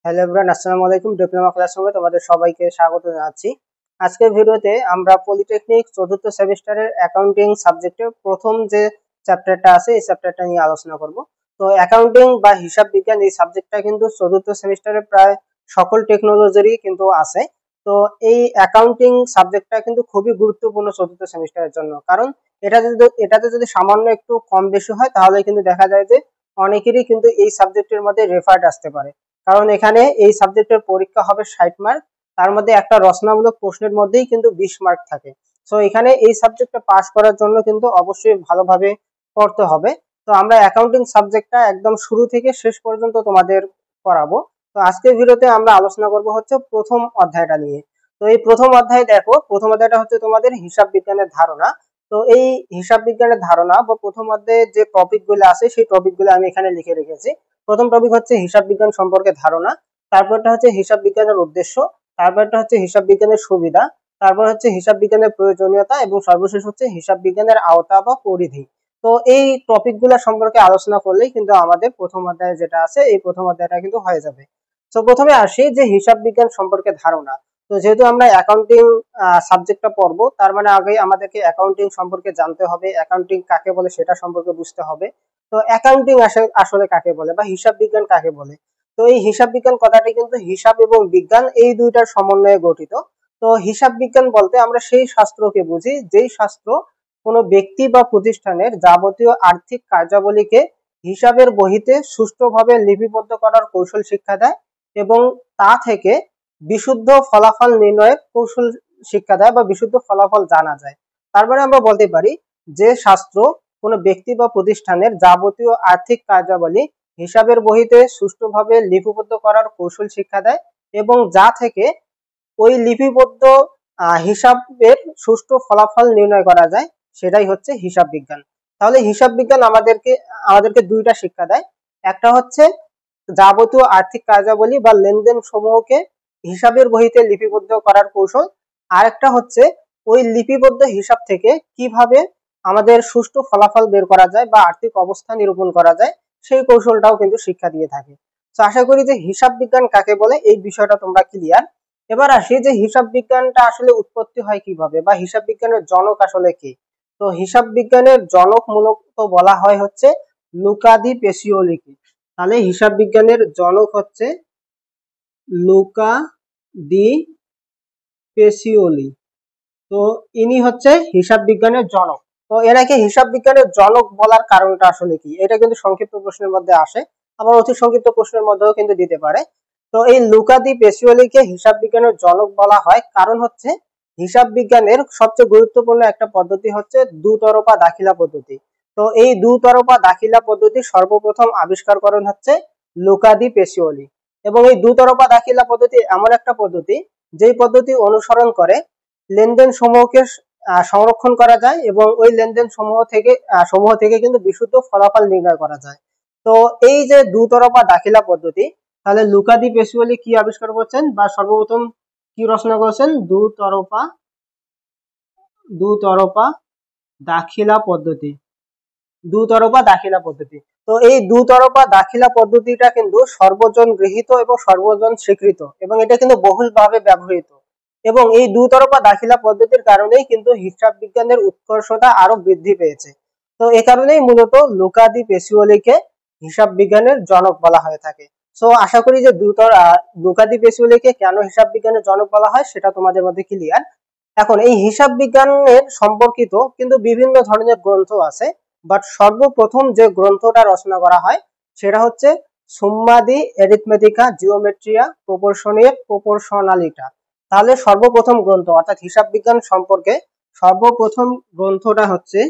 Hello everyone, আসসালামু আলাইকুম। Diploma ক্লাসরুমে তোমাদের সবাইকে স্বাগত জানাচ্ছি। আজকের ভিডিওতে আমরা পলিটেকনিক চতুর্থ সেমিস্টারের অ্যাকাউন্টিং সাবজেক্টের প্রথম যে চ্যাপ্টারটা আছে এই চ্যাপ্টারটা নিয়ে আলোচনা করব। তো অ্যাকাউন্টিং বা হিসাব বিজ্ঞান এই সাবজেক্টটা কিন্তু চতুর্থ সেমিস্টারে প্রায় সকল টেকনোলজিরই কিন্তু আছে। তো এই অ্যাকাউন্টিং সাবজেক্টটা কিন্তু খুবই গুরুত্বপূর্ণ চতুর্থ সেমিস্টারের জন্য, কারণ এটাতে যদি সামান্য একটু কম বেশি হয় তাহলে কিন্তু দেখা যায় যে অনেকেরই কিন্তু এই সাবজেক্টের মধ্যে রেফার্ড আসতে পারে। কারণ এখানে এই সাবজেক্টের পরীক্ষা হবে 60 মার্ক, তার মধ্যে একটা রচনামূলক প্রশ্নের মধ্যেই কিন্তু 20 মার্ক থাকে। সো এখানে এই সাবজেক্টটা পাস করার জন্য কিন্তু অবশ্যই ভালোভাবে পড়তে হবে। তো আমরা অ্যাকাউন্টিং সাবজেক্টটা একদম শুরু থেকে শেষ পর্যন্ত তোমাদের করাবো। তো আজকের ভিডিওতে আমরা আলোচনা করব হচ্ছে প্রথম অধ্যায়টা নিয়ে। তো এই প্রথম অধ্যায় দেখো, প্রথম অধ্যায়টা হচ্ছে তোমাদের হিসাব বিজ্ঞানের ধারণা। তো এই হিসাব বিজ্ঞানের ধারণা বা প্রথম অধ্যায়ে যে টপিকগুলো আছে সেই টপিকগুলো আমি এখানে লিখে রেখেছি। প্রথম টপিক হচ্ছে হিসাব বিজ্ঞান সম্পর্কে ধারণা, তারপরটা হচ্ছে হিসাব বিজ্ঞানের উদ্দেশ্য, তারপরটা হচ্ছে হিসাব বিজ্ঞানের সুবিধা, তারপর হচ্ছে হিসাব বিজ্ঞানের প্রয়োজনীয়তা এবং সর্বশেষ হচ্ছে হিসাব বিজ্ঞানের আওতা বা পরিধি। তো এই টপিকগুলো সম্পর্কে আলোচনা করলেই কিন্তু আমাদের প্রথম অধ্যায় যেটা আছে এই প্রথম অধ্যায়টা কিন্তু হয়ে যাবে। তো প্রথমে আসি যে হিসাব বিজ্ঞান সম্পর্কে ধারণা। তো যেহেতু আমরা অ্যাকাউন্টিং সাবজেক্টটা পড়বো, তার মানে আগে আমাদেরকে অ্যাকাউন্টিং সম্পর্কে জানতে হবে, অ্যাকাউন্টিং কাকে বলে সেটা সম্পর্কে বুঝতে হবে। তো অ্যাকাউন্টিং আসলে কাকে বলে বা হিসাব বিজ্ঞান কাকে বলে? তো এই হিসাব বিজ্ঞান কথাটি কিন্তু হিসাব এবং বিজ্ঞান এই দুইটার সমন্বয়ে গঠিত। তো হিসাব বিজ্ঞান বলতে আমরা সেই শাস্ত্রকে বুঝি যেই শাস্ত্র কোনো ব্যক্তি বা প্রতিষ্ঠানের যাবতীয় আর্থিক কার্যাবলীকে হিসাবের বহিতে সুষ্ঠুভাবে লিপিবদ্ধ করার কৌশল শিক্ষা দেয় এবং তা থেকে বিশুদ্ধ ফলাফল নির্ণয়ের কৌশল শিক্ষা দেয় বা বিশুদ্ধ ফলাফল জানা যায়। তারপরে আমরা বলতে পারি যে শাস্ত্র কোনো ব্যক্তি বা প্রতিষ্ঠানের যাবতীয় আর্থিক কার্যাবলী হিসাবের বহিতে সুষ্ঠুভাবে লিপিবদ্ধ করার কৌশল শিক্ষা দেয় এবং যা থেকে ওই লিপিবদ্ধ হিসাবের সুষ্ঠু ফলাফল নির্ণয় করা যায়, সেটাই হচ্ছে হিসাব বিজ্ঞান। তাহলে হিসাব বিজ্ঞান আমাদেরকে দুইটা শিক্ষা দেয়। একটা হচ্ছে যাবতীয় আর্থিক কার্যাবলী বা লেনদেন সমূহকে হিসাবের বহিতে লিপিবদ্ধ করার কৌশল, আর একটা হচ্ছে ওই লিপিবদ্ধ হিসাব থেকে কিভাবে আমাদের সুষ্ঠু ফলাফল বের করা যায় বা আর্থিক অবস্থা নিরূপণ করা যায় সেই কৌশলটাও কিন্তু শিক্ষা দিয়ে থাকে। তো আশা করি যে হিসাব বিজ্ঞান কাকে বলে এই বিষয়টা তোমরা ক্লিয়ার। এবার আসি যে হিসাব বিজ্ঞানটা আসলে উৎপত্তি হয় কিভাবে বা হিসাব বিজ্ঞানের জনক আসলে কে। তো হিসাব বিজ্ঞানের জনক মূলত বলা হয় হচ্ছে লুকা দি পেসিওলিকে। তাহলে হিসাব বিজ্ঞানের জনক হচ্ছে লুকা দি পেসিওলি। তো ইনি হচ্ছে হিসাব বিজ্ঞানের জনক। তো এনাকে হিসাব বিজ্ঞানের জনক বলার কারণটা আসলে কি, এটা কিন্তু সংক্ষিপ্ত প্রশ্নের মধ্যে আসে, আবার অতি সংক্ষিপ্ত প্রশ্নের মধ্যেও কিন্তু দিতে পারে। তো এই লুকা দি পেসিওলিকে হিসাব বিজ্ঞানের জনক বলা হয় কারণ হচ্ছে হিসাব বিজ্ঞানের সবচেয়ে গুরুত্বপূর্ণ একটা পদ্ধতি হচ্ছে দুতরফা দাখিলা পদ্ধতি। তো এই দুতরফা দাখিলা পদ্ধতি সর্বপ্রথম আবিষ্কার করেন হচ্ছে লুকা দি পেসিওলি। এবং এই দুতরফা দাখিলা পদ্ধতি এমন একটা পদ্ধতি যেই পদ্ধতি অনুসরণ করে লেনদেন সমূহকে সংরক্ষণ করা যায় এবং ওই লেনদেন সমূহ থেকে কিন্তু বিশুদ্ধ ফলাফল নির্ণয় করা যায়। তো এই যে দুতরফা দাখিলা পদ্ধতি, তাহলে লুকা দি পেসিওলি কি আবিষ্কার করছেন বা সর্বপ্রথম কি রচনা করেছেন? দুতরফা দাখিলা পদ্ধতি। দুতরফা দাখিলা পদ্ধতি। তো এই দুতরফা দাখিলা পদ্ধতিটা কিন্তু সর্বজন গৃহীত এবং সর্বজন স্বীকৃত এবং এটা কিন্তু বহুলভাবে ব্যবহৃত। এবং এই দুতরফা দাখিলা পদ্ধতির কারণেই কিন্তু হিসাব বিজ্ঞানের উৎকর্ষতা আরো বৃদ্ধি পেয়েছে। তো এ কারণেই মূলত লুকা দি পেসিওলিকে হিসাব বিজ্ঞানের জনক বলা হয়ে থাকে। সো আশা করি যে লুকা দি পেসিওলিকে কেন হিসাব বিজ্ঞানের জনক বলা হয় সেটা তোমাদের মধ্যে ক্লিয়ার। এখন এই হিসাব বিজ্ঞানের সম্পর্কিত কিন্তু বিভিন্ন ধরনের গ্রন্থ আছে, বাট সর্বপ্রথম যে গ্রন্থটা রচনা করা হয় সেটা হচ্ছে সুম্মা দি এরিথমেটিকা জিওমেট্রিয়া প্রপোর্শনালিটা। তাহলে সর্বপ্রথম গ্রন্থ অর্থাৎ হিসাব বিজ্ঞান সম্পর্কে সর্বপ্রথম গ্রন্থটা হচ্ছে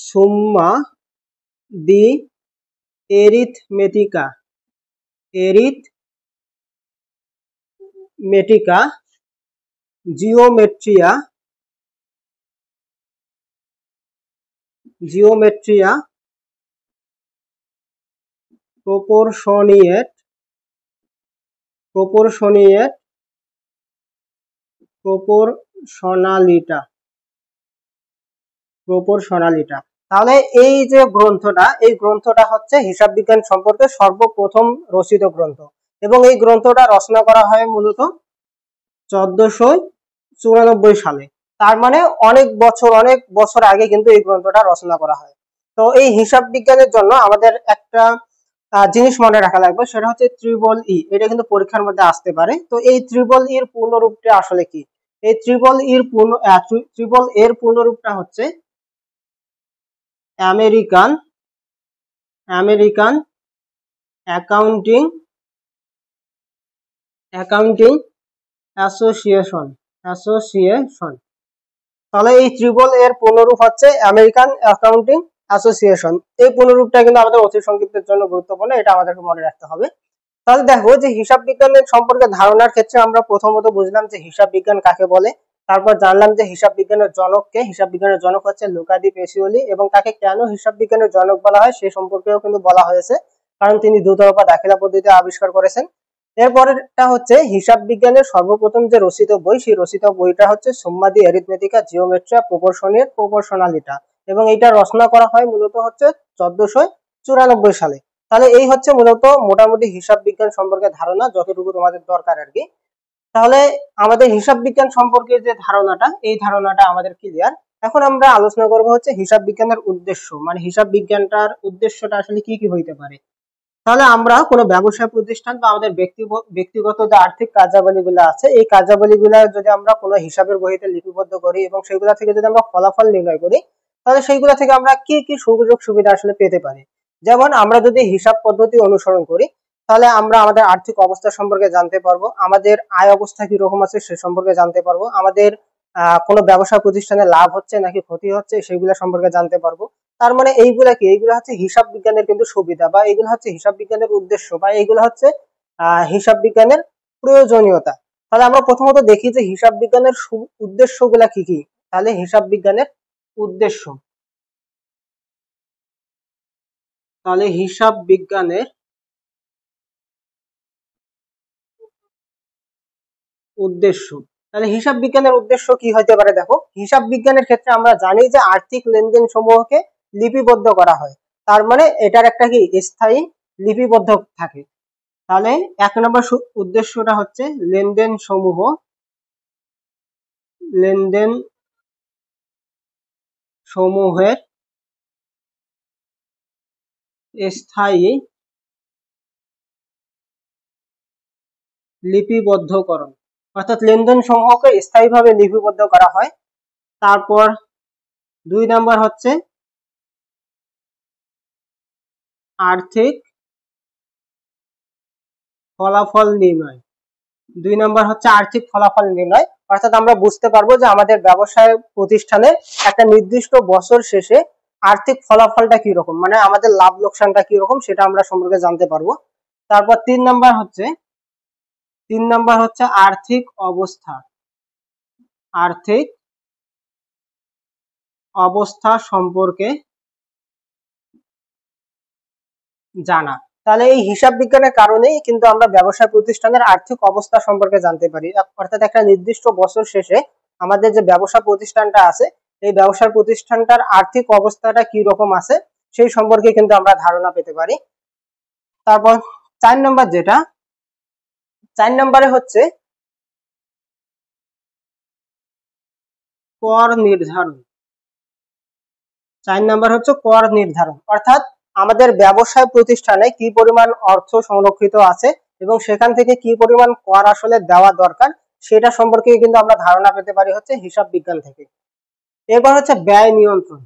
সুম্মা দি এরিথমেটিকা জিওমেট্রিয়া প্রপোর্শনালিটা। তাহলে এই যে গ্রন্থটা, এই গ্রন্থটা হচ্ছে হিসাব বিজ্ঞান সম্পর্কে সর্বপ্রথম রচিত গ্রন্থ, এবং এই গ্রন্থটা রচনা করা হয় মূলত 1494 সালে। তার মানে অনেক বছর আগে কিন্তু এই গ্রন্থটা রচনা করা হয়। তো এই হিসাব বিজ্ঞানের জন্য আমাদের একটা জিনিস মনে রাখা লাগবে, সেটা হচ্ছে ত্রিবল ই। এটা কিন্তু পরীক্ষার মধ্যে আসতে পারে। তো এই ত্রিবল এর পূর্ণরূপটা আসলে কি? এই ত্রিবল এর পূর্ণরূপটা হচ্ছে আমেরিকান আমেরিকান অ্যাকাউন্টিং অ্যাসোসিয়েশন। তাহলে এই ত্রিবল এর পূর্ণরূপ হচ্ছে আমেরিকান অ্যাকাউন্টিং অ্যাসোসিয়েশন। এই পূর্ণরূপটা কিন্তু আমাদের অতি সংক্ষিপ্তের জন্য গুরুত্বপূর্ণ, এটা আমাদেরকে মনে রাখতে হবে। তাহলে দেখো যে হিসাব বিজ্ঞানের সম্পর্কে ধারণার ক্ষেত্রে আমরা প্রথমত বুঝলাম যে হিসাব বিজ্ঞান কাকে বলে, তারপর জানলাম যে হিসাব বিজ্ঞানের জনককে। হিসাব বিজ্ঞানের জনক হচ্ছে লুকা দি পেসিওলি, এবং তাকে কেন হিসাব বিজ্ঞানের জনক বলা হয় সে সম্পর্কেও কিন্তু বলা হয়েছে, কারণ তিনি দুতরফা দাখিলা পদ্ধতি আবিষ্কার করেছেন। এরপরেরটা হচ্ছে হিসাব বিজ্ঞানের সর্বপ্রথম যে রচিত বই, সেই রচিত বইটা হচ্ছে সুম্মা দি অ্যারিথমেটিকা জিওমেট্রিয়া প্রপোর্শনালিটা, এবং এটা রচনা করা হয় মূলত হচ্ছে 1494 সালে। তাহলে এই হচ্ছে মূলত মোটামুটি হিসাব বিজ্ঞান সম্পর্কে ধারণা, যতটুকু তোমাদের দরকার আর কি। তাহলে আমাদের হিসাব বিজ্ঞান সম্পর্কে যে ধারণাটা, এই ধারণাটা আমাদের ক্লিয়ার। এখন আমরা আলোচনা করব হচ্ছে হিসাব বিজ্ঞানের উদ্দেশ্য, মানে হিসাব বিজ্ঞানটার উদ্দেশ্যটা আসলে কি কি হইতে পারে। তাহলে আমরা কোনো ব্যবসা প্রতিষ্ঠান বা আমাদের ব্যক্তিগত যে আর্থিক কার্যাবলীগুলো আছে, এই কার্যাবলীগুলো যদি আমরা কোনো হিসাবের বইতে লিপিবদ্ধ করি এবং সেগুলো থেকে যদি আমরা ফলাফল নির্ণয় করি, তাহলে সেইগুলো থেকে আমরা কি কি সুযোগ সুবিধা আসলে পেতে পারি। যেমন আমরা যদি হিসাব পদ্ধতি অনুসরণ করি, তাহলে আমরা আমাদের আর্থিক অবস্থা সম্পর্কে জানতে পারবো, আমাদের আয় অবস্থা কি রকম আছে সে সম্পর্কে জানতে পারবো, আমাদের কোনো ব্যবসা প্রতিষ্ঠানে লাভ হচ্ছে নাকি ক্ষতি হচ্ছে সেগুলো সম্পর্কে জানতে পারবো। তার মানে এইগুলা কি? এইগুলো হচ্ছে হিসাব বিজ্ঞানের কিন্তু সুবিধা, বা এইগুলো হচ্ছে হিসাব বিজ্ঞানের উদ্দেশ্য, বা এইগুলো হচ্ছে হিসাব বিজ্ঞানের প্রয়োজনীয়তা। তাহলে আমরা প্রথমত দেখি যে হিসাব বিজ্ঞানের উদ্দেশ্যগুলা কি কি। তাহলে হিসাব বিজ্ঞানের উদ্দেশ্য, তাহলে হিসাব বিজ্ঞানের উদ্দেশ্য, তাহলে হিসাব বিজ্ঞানের উদ্দেশ্য কি হতে পারে? দেখো, হিসাব বিজ্ঞানের ক্ষেত্রে আমরা জানি যে আর্থিক লেনদেন সমূহকে লিপিবদ্ধ করা হয়। তার মানে এটার একটা কি স্থায়ী লিপিবদ্ধ থাকে। তাহলে 1 নম্বর উদ্দেশ্যটা হচ্ছে লেনদেন সমূহের স্থায়ী লিপিবদ্ধকরণ, অর্থাৎ লেনদেন সমূহকে স্থায়ীভাবে লিপিবদ্ধ করা হয়। তারপর 2 নম্বর হচ্ছে আর্থিক ফলাফল নির্ণয়। 2 নম্বর হচ্ছে আর্থিক ফলাফল নির্ণয়, অর্থাৎ আমরা বুঝতে পারবো যে আমাদের ব্যবসায় প্রতিষ্ঠানে একটা নির্দিষ্ট বছর শেষে আর্থিক ফলাফলটা কি রকম, মানে আমাদের লাভ লোকসানটা কি রকম সেটা আমরা সম্পর্কে জানতে পারবো। তারপর 3 নম্বর হচ্ছে আর্থিক অবস্থা সম্পর্কে জানা। তাহলে এই হিসাব বিজ্ঞানের কারণেই কিন্তু আমরা ব্যবসা প্রতিষ্ঠানের আর্থিক অবস্থা সম্পর্কে জানতে পারি, অর্থাৎ একটা নির্দিষ্ট বছর শেষে আমাদের যে ব্যবসা প্রতিষ্ঠানটা আছে, এই ব্যবসার প্রতিষ্ঠানটার আর্থিক অবস্থাটা কি রকম আছে সেই সম্পর্কে কিন্তু আমরা ধারণা পেতে পারি। তারপর 4 নম্বরে হচ্ছে কর নির্ধারণ। 4 নম্বর হচ্ছে কর নির্ধারণ, অর্থাৎ আমাদের ব্যবসায় প্রতিষ্ঠানে কি পরিমাণ অর্থ সংরক্ষিত আছে এবং সেখান থেকে কি পরিমাণ কর আসলে দেওয়া দরকার সেটা সম্পর্কে কিন্তু আমরা ধারণা পেতে পারি হচ্ছে হিসাব বিজ্ঞান থেকে। এরপর হচ্ছে ব্যয় নিয়ন্ত্রণ।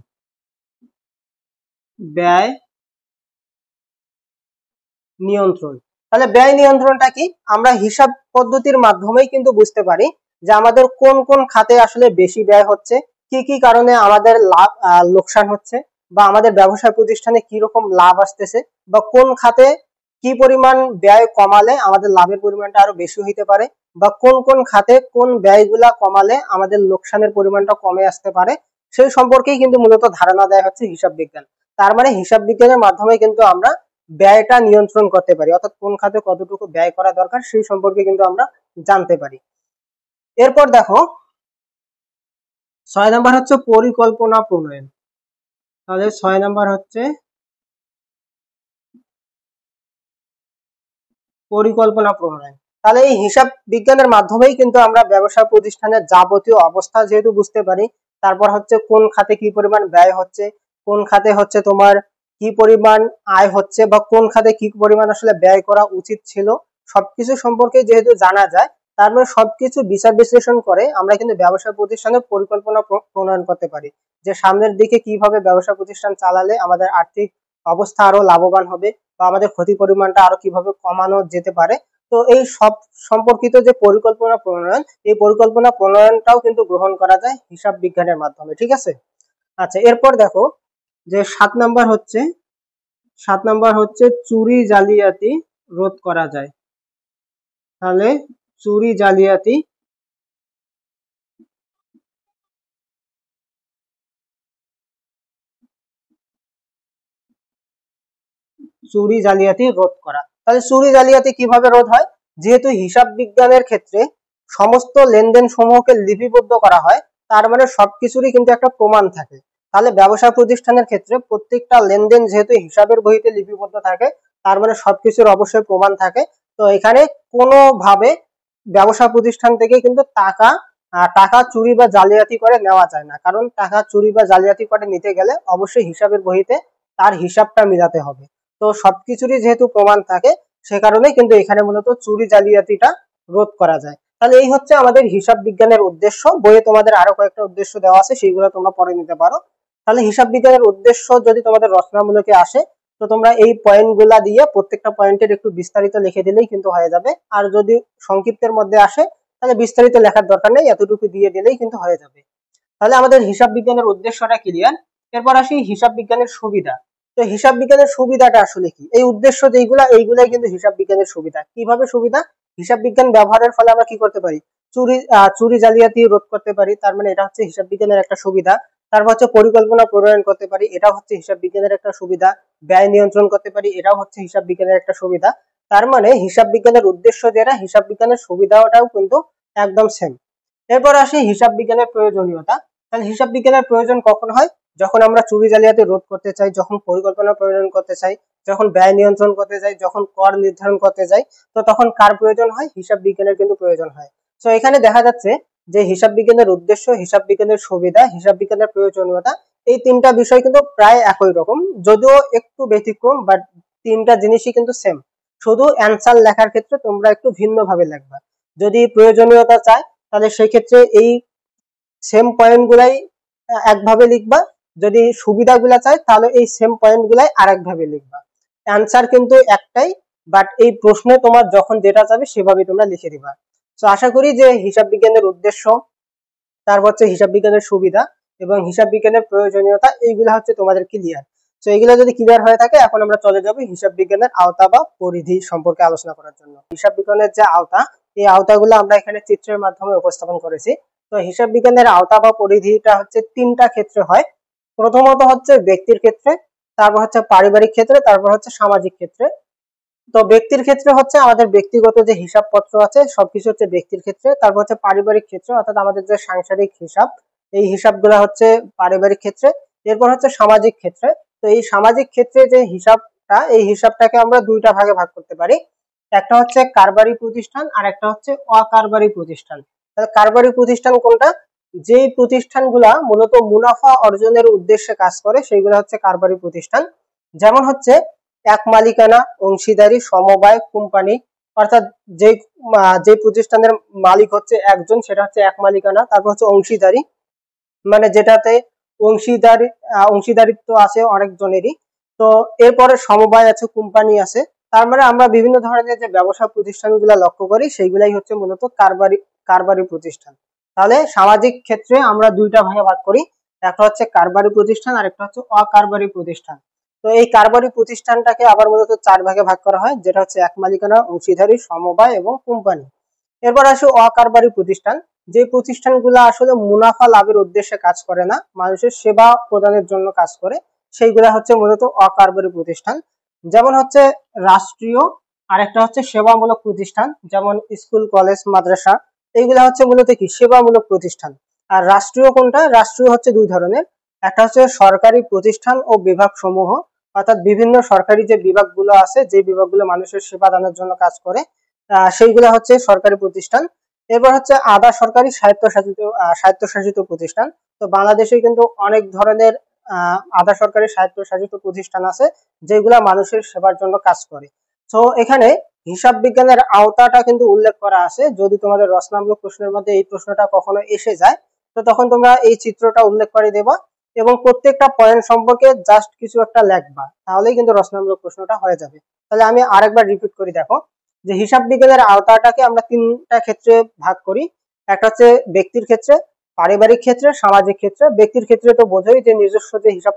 তাহলে ব্যয় নিয়ন্ত্রণটা কি? আমরা হিসাব পদ্ধতির মাধ্যমেই কিন্তু বুঝতে পারি যে আমাদের কোন কোন খাতে আসলে বেশি ব্যয় হচ্ছে, কি কি কারণে আমাদের লাভ লোকসান হচ্ছে, বা আমাদের ব্যবসা প্রতিষ্ঠানে কি রকম লাভ আসতেছে, বা কোন খাতে কি পরিমাণ ব্যয় কমালে আমাদের লাভের পরিমাণটা আরো বেশি হইতে পারে, বা কোন কোন খাতে কোন ব্যয়গুলা কমালে আমাদের লোকসানের পরিমাণটা কমে আসতে পারে, সেই সম্পর্কেই কিন্তু মূলত ধারণা দেয় হচ্ছে হিসাব বিজ্ঞান। তার মানে হিসাব বিজ্ঞানের মাধ্যমে কিন্তু আমরা ব্যয়টা নিয়ন্ত্রণ করতে পারি, অর্থাৎ কোন খাতে কতটুকু ব্যয় করা দরকার সেই সম্পর্কে কিন্তু আমরা জানতে পারি। এরপর দেখো 6 নম্বর হচ্ছে পরিকল্পনা প্রণয়ন। তাহলে 6 নাম্বার হচ্ছে পরিকল্পনা প্রণয়ন। তাহলে এই হিসাব বিজ্ঞানের মাধ্যমেই কিন্তু আমরা ব্যবসা প্রতিষ্ঠানের যাবতীয় অবস্থা যেহেতু বুঝতে পারি, তারপর হচ্ছে কোন খাতে কি পরিমাণ ব্যয় হচ্ছে, কোন খাতে হচ্ছে তোমার কি পরিমাণ আয় হচ্ছে, বা কোন খাতে কি পরিমাণ আসলে ব্যয় করা উচিত ছিল, সবকিছু সম্পর্কে যেহেতু জানা যায়, তার মানে সবকিছু বিচার বিশ্লেষণ করে আমরা কিন্তু ব্যবসা প্রতিষ্ঠানের পরিকল্পনা প্রণয়ন করতে পারি, যে সামনের দিকে কিভাবে ব্যবসা প্রতিষ্ঠান চালালে আমাদের আর্থিক অবস্থা আরো লাভবান হবে, বা আমাদের ক্ষতি পরিমাণটা আরো কিভাবে কমানো যেতে পারে। তো এই সব সম্পর্কিত যে পরিকল্পনা প্রণয়ন, এই পরিকল্পনা প্রণয়নটাও কিন্তু গ্রহণ করা যায় হিসাব বিজ্ঞানের মাধ্যমে, ঠিক আছে। আচ্ছা, এরপর দেখো যে 7 নাম্বার হচ্ছে চুরি জালিয়াতি রোধ করা যায়। তাহলে চুরি জালিয়াতি রোধ করা। তাহলে চুরি জালিয়াতি কিভাবে রোধ হয়? যেহেতু হিসাব বিজ্ঞানের ক্ষেত্রে সমস্ত লেনদেন সমূহকে লিপিবদ্ধ করা হয়, তার মানে সবকিছুরই কিন্তু একটা প্রমাণ থাকে। তাহলে ব্যবসা প্রতিষ্ঠানের ক্ষেত্রে প্রত্যেকটা লেনদেন যেহেতু হিসাবের বইতে লিপিবদ্ধ থাকে, তার মানে সবকিছুর অবশ্যই প্রমাণ থাকে। তো এখানে কোনোভাবে ব্যবসা প্রতিষ্ঠান থেকে কিন্তু টাকা চুরি বা জালিয়াতি করে নেওয়া যায় না, কারণ টাকা চুরি বা জালিয়াতি করে নিতে গেলে অবশ্যই হিসাবের বইতে তার হিসাবটা মিলাতে হবে। তো সবকিছুরই যেহেতু প্রমাণ থাকে, সে কারণে কিন্তু এখানে মূলত চুরি জালিয়াতিটা রোধ করা যায়। তাহলে এই হচ্ছে আমাদের হিসাব বিজ্ঞানের উদ্দেশ্য। বইয়ে তোমাদের আরো কয়েকটা উদ্দেশ্য দেওয়া আছে, সেইগুলো তোমরা পড়ে নিতে পারো। তাহলে হিসাব বিজ্ঞানের উদ্দেশ্য যদি তোমাদের রচনামূলকে আসে, তো তোমরা এই পয়েন্টগুলা দিয়ে প্রত্যেকটা পয়েন্টের একটু বিস্তারিত লিখে দিলেই কিন্তু হয়ে যাবে। আর যদি সংক্ষিপ্তের মধ্যে আসে, তাহলে বিস্তারিত লেখার দরকার নেই, এতটুকু দিয়ে দিলেই কিন্তু হয়ে যাবে। তাহলে আমাদের হিসাব বিজ্ঞানের উদ্দেশ্যটা ক্লিয়ার। এরপর আসি হিসাব বিজ্ঞানের সুবিধা। তো হিসাব বিজ্ঞানের সুবিধাটা আসলে কি? এই উদ্দেশ্য এইগুলাই কিন্তু হিসাব বিজ্ঞানের সুবিধা। কিভাবে সুবিধা? হিসাব বিজ্ঞান ব্যবহারের ফলে আমরা কি করতে পারি? চুরি জালিয়াতি রোধ করতে পারি, তার মানে এটা হচ্ছে হিসাব বিজ্ঞানের একটা সুবিধা। তারপর হচ্ছে পরিকল্পনা প্রণয়ন করতে পারি, এটা হচ্ছে হিসাব বিজ্ঞানের একটা সুবিধা। ব্যয় নিয়ন্ত্রণ করতে পারি, এটাও হচ্ছে হিসাব বিজ্ঞানের একটা সুবিধা। তার মানে হিসাব বিজ্ঞানের উদ্দেশ্য যেটা, হিসাব বিজ্ঞানের সুবিধাটাও কিন্তু একদম সেম। এরপর আসি হিসাব বিজ্ঞানের প্রয়োজনীয়তা। তাহলে হিসাব বিজ্ঞানের প্রয়োজন কখন হয়? যখন আমরা চুরি জালিয়াতি রোধ করতে চাই, যখন পরিকল্পনা প্রণয়ন করতে চাই, যখন ব্যয় নিয়ন্ত্রণ করতে চাই, যখন কর নির্ধারণ করতে চাই, তো তখন কার প্রয়োজন হয়? হিসাব বিজ্ঞানের কিন্তু প্রয়োজন হয়। তো এখানে দেখা যাচ্ছে যে হিসাব বিজ্ঞানের উদ্দেশ্য, হিসাব বিজ্ঞানের সুবিধা, হিসাব বিজ্ঞানের প্রয়োজনীয়তা, এই তিনটা বিষয় কিন্তু প্রায় একই রকম, যদিও একটু ব্যতিক্রম, বাট তিনটা জিনিসই কিন্তু সেম। শুধু অ্যান্সার লেখার ক্ষেত্রে তোমরা একটু ভিন্নভাবে লিখবা। যদি প্রয়োজনীয়তা চায়, তাহলে সেই ক্ষেত্রে এই সেম পয়েন্ট গুলাই একভাবে লিখবা। যদি সুবিধাগুলা চাই, তাহলে এই সেম পয়েন্ট গুলাই আরেক ভাবে লিখবা। অ্যান্সার কিন্তু একটাই, বাট এই প্রশ্নে তোমার যখন যেটা চাবে সেভাবে তোমরা লিখে দিবা। তো আশা করি যে হিসাব বিজ্ঞানের উদ্দেশ্য, তারপর হচ্ছে হিসাব বিজ্ঞানের সুবিধা এবং হিসাব বিজ্ঞানের প্রয়োজনীয়তা, এইগুলা হচ্ছে তোমাদের ক্লিয়ার। তো এইগুলা যদি ক্লিয়ার হয়ে থাকে, এখন আমরা চলে যাব হিসাব বিজ্ঞানের আওতা বা পরিধি সম্পর্কে আলোচনা করার জন্য। হিসাব বিজ্ঞানের যে আওতা, এই আওতাগুলো আমরা এখানে চিত্রের মাধ্যমে উপস্থাপন করেছি। তো হিসাব বিজ্ঞানের আওতা বা পরিধিটা হচ্ছে তিনটা ক্ষেত্রে হয়। প্রথমত হচ্ছে ব্যক্তির ক্ষেত্রে, তারপর হচ্ছে পারিবারিক ক্ষেত্রে, তারপর হচ্ছে সামাজিক ক্ষেত্রে। তো ব্যক্তির ক্ষেত্রে হচ্ছে আমাদের ব্যক্তিগত যে হিসাবপত্র আছে সবকিছু হচ্ছে ব্যক্তির ক্ষেত্রে। তারপর হচ্ছে পারিবারিক ক্ষেত্রে, অর্থাৎ আমাদের যে সাংসারিক হিসাব, এই হিসাবগুলো হচ্ছে পারিবারিক ক্ষেত্রে। এরপর হচ্ছে সামাজিক ক্ষেত্রে। তো এই সামাজিক ক্ষেত্রে যে হিসাবটা, এই হিসাবটাকে আমরা দুইটা ভাগে ভাগ করতে পারি। একটা হচ্ছে কারবারি প্রতিষ্ঠান, আর একটা হচ্ছে অকারবারি প্রতিষ্ঠান। তাহলে কারবারি প্রতিষ্ঠান কোনটা? যেই প্রতিষ্ঠানগুলা মূলত মুনাফা অর্জনের উদ্দেশ্যে কাজ করে, সেইগুলো হচ্ছে কারবারি প্রতিষ্ঠান। যেমন হচ্ছে এক মালিকানা, অংশীদারি, সমবায়, কোম্পানি। অর্থাৎ যে যে প্রতিষ্ঠানের মালিক হচ্ছে একজন, সেটা হচ্ছে এক মালিকানা। তারপর হচ্ছে অংশীদারি, মানে যেটাতে অংশীদারিত্ব আছে অনেকজনেরই। তো এরপরে সমবায় আছে, কোম্পানি আছে। তার মানে আমরা বিভিন্ন ধরনের যে ব্যবসা প্রতিষ্ঠানগুলো লক্ষ্য করি, সেইগুলাই হচ্ছে মূলত কারবারি প্রতিষ্ঠান। তাহলে সামাজিক ক্ষেত্রে আমরা দুইটা ভাগে ভাগ করি, একটা হচ্ছে কারবারি প্রতিষ্ঠান আর একটা হচ্ছে অকারবারি প্রতিষ্ঠান। তো এই কারবারি প্রতিষ্ঠানটাকে আবার মূলত চার ভাগে ভাগ করা হয়, যেটা হচ্ছে এক মালিকানা, অংশীদারি, সমবায় এবং কোম্পানি। এরপর আসে অকারবারি প্রতিষ্ঠান। যে প্রতিষ্ঠানগুলো আসলে মুনাফা লাভের উদ্দেশ্যে কাজ করে না, মানুষের সেবা প্রদানের জন্য কাজ করে, সেইগুলা হচ্ছে মূলত অকারবারি প্রতিষ্ঠান। যেমন হচ্ছে রাষ্ট্রীয়, আর একটা হচ্ছে সেবামূলক প্রতিষ্ঠান, যেমন স্কুল, কলেজ, মাদ্রাসা। এইগুলা হচ্ছে মূলত কি? সেবামূলক প্রতিষ্ঠান। আর রাষ্ট্রীয় কোনটা? রাষ্ট্রীয় হচ্ছে দুই ধরনের। একটা হচ্ছে সরকারি প্রতিষ্ঠান ও বিভাগ সমূহ, অর্থাৎ বিভিন্ন সরকারি যে বিভাগগুলো আছে, যে বিভাগগুলো মানুষের সেবা দানের জন্য কাজ করে, সেইগুলো হচ্ছে সরকারি প্রতিষ্ঠান। এরপর হচ্ছে আধা সরকারি স্বায়ত্তশাসিত প্রতিষ্ঠান। তো বাংলাদেশে কিন্তু অনেক ধরনের আধা সরকারি স্বায়ত্তশাসিত প্রতিষ্ঠান আছে, যেগুলা মানুষের সেবার জন্য কাজ করে। তো এখানে হিসাব বিজ্ঞানের আওতাটা কিন্তু উল্লেখ করা আছে। যদি তোমাদের রচনামূলক প্রশ্নের মধ্যে এই প্রশ্নটা কখনো এসে যায়, তো তখন তোমরা এই চিত্রটা উল্লেখ করে দেবা এবং প্রত্যেকটা পয়েন্ট সম্পর্কে জাস্ট কিছু একটা লেখবা, তাহলেই কিন্তু রচনামূলক প্রশ্নটা হয়ে যাবে। তাহলে আমি আরেকবার রিপিট করি, দেখো যে হিসাব বিজ্ঞানের আওতাটাকে আমরা তিনটা ক্ষেত্রে ভাগ করি। একটা হচ্ছে ব্যক্তির ক্ষেত্রে, পারিবারিক ক্ষেত্রে, সামাজিক ক্ষেত্রে। ব্যক্তির ক্ষেত্রে তো বোঝোই যে নিজস্ব যে হিসাব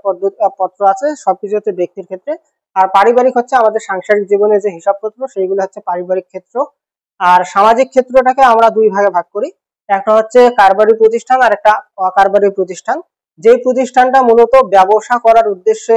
পত্র আছে সবকিছু হচ্ছে ব্যক্তির ক্ষেত্রে। আর পারিবারিক হচ্ছে আমাদের সাংসারিক জীবনে যে হিসাবপত্র, সেইগুলো হচ্ছে পারিবারিক ক্ষেত্র। আর সামাজিক ক্ষেত্রটাকে আমরা দুই ভাগে ভাগ করি, একটা হচ্ছে কারবারি প্রতিষ্ঠান আর একটা অকারবারি প্রতিষ্ঠান। যে প্রতিষ্ঠানটা মূলত ব্যবসা করার উদ্দেশ্যে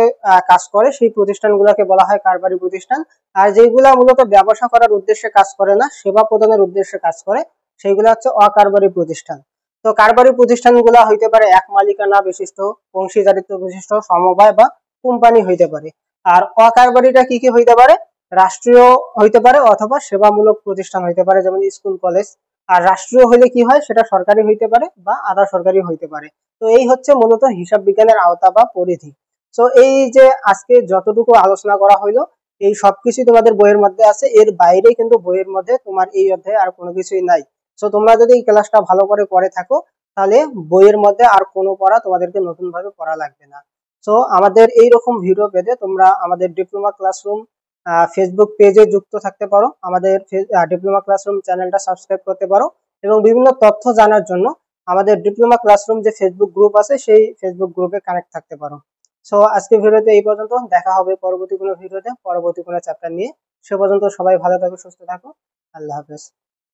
কাজ করে, সেই প্রতিষ্ঠানগুলোকে বলা হয় কারবারি প্রতিষ্ঠান। আর যেগুলা মূলত ব্যবসা করার উদ্দেশ্যে কাজ করে না, সেবা প্রদানের উদ্দেশ্যে কাজ করে, সেইগুলো হচ্ছে অকারবারি প্রতিষ্ঠান। তো কারবারি প্রতিষ্ঠানগুলো হইতে পারে এক মালিকানা বিশিষ্ট, অংশীদারিত্ব বিশিষ্ট, সমবায় বা কোম্পানি হইতে পারে। আর অকারবারিটা কি কি হইতে পারে? রাষ্ট্রীয় হইতে পারে অথবা সেবামূলক প্রতিষ্ঠান হইতে পারে, যেমন স্কুল, কলেজ। আর রাষ্ট্রীয় হইলে কি হয়, সেটা সরকারি হইতে পারে বা আধা সরকারি হইতে পারে। তো এই হচ্ছে মূলত হিসাব বিজ্ঞানের আওতা বা পরিধি। তো এই যে আজকে যতটুকু আলোচনা করা হইলো, এই সবকিছু তোমাদের বইয়ের মধ্যে আছে, এর বাইরে কিন্তু বইয়ের মধ্যে তোমার এই অধ্যায়ে আর কোনো কিছুই নাই। তো তোমরা যদি এই ক্লাসটা ভালো করে পড়ে থাকো, তাহলে বইয়ের মধ্যে আর কোনো পড়া তোমাদেরকে নতুন ভাবে পড়া লাগবে না। তো আমাদের এইরকম ভিডিও পেতে তোমরা আমাদের ডিপ্লোমা ক্লাসরুম ফেসবুক পেজে যুক্ত থাকতে পারো, আমাদের ডিপ্লোমা ক্লাসরুম চ্যানেলটা সাবস্ক্রাইব করতে পারো, এবং বিভিন্ন তথ্য জানার জন্য আমাদের ডিপ্লোমা ক্লাসরুম যে ফেসবুক গ্রুপ আছে, সেই ফেসবুক গ্রুপে কানেক্ট থাকতে পারো। সো আজকে ভিডিওতে এই পর্যন্ত, দেখা হবে পরবর্তী কোনো ভিডিওতে পরবর্তী কোনো চ্যাপ্টার নিয়ে। সে পর্যন্ত সবাই ভালো থাকো, সুস্থ থাকো। আল্লাহ হাফেজ।